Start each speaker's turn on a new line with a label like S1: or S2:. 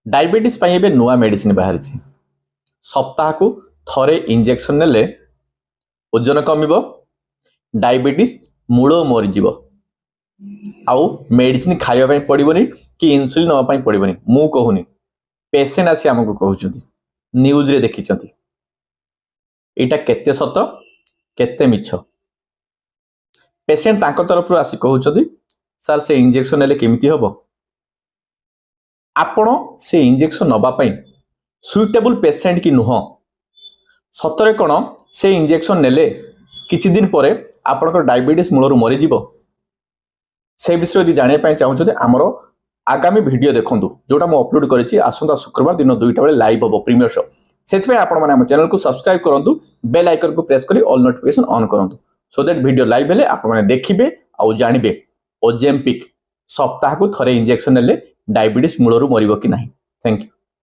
S1: Diabetes पाई एबे नुआ medicine बाहर सप्ताह को थरे इंजेक्शन नेले ओजन कमिबो डायबिटीज मूल मरीज आउ मेडिसिन खाइबा पड़ोनी कि इन्सुलिन नवा पड़ोनी मु कहूनी पेसेंट आसी आमको कहते न्यूज रे देखी यहाँ केते सत केते मिछ पेसेंट तांको तरफ आसी कहते सर से इंजेक्शन नेले केमिति हबो आपण से इंजेक्शन नवापाई सुइटेबल पेसेंट कि नुह सतरे कौन से इंजेक्शन नेले किछि दिन परे आपनकर डायबिटीज मूलर मरीज से विषय यदि जानापी चाहते आमर आगामी वीडियो देखूँ जोटा मुझे अपलोड करेछि आसंता शुक्रवार दिन 2टा बेले लाइव हम प्रीमियर शो से आपण चैनल को सब्सक्राइब करूँ बेल आइकन को प्रेस करी ऑल नोटिफिकेशन ऑन करूँ सो दैट वीडियो लाइव हेले आपण देखिबे आउ जानिबे ओजेम्पिक सप्ताह को थरे इंजेक्शन नेले डायबिटीज मूलर मरिबो कि नहीं। Thank you.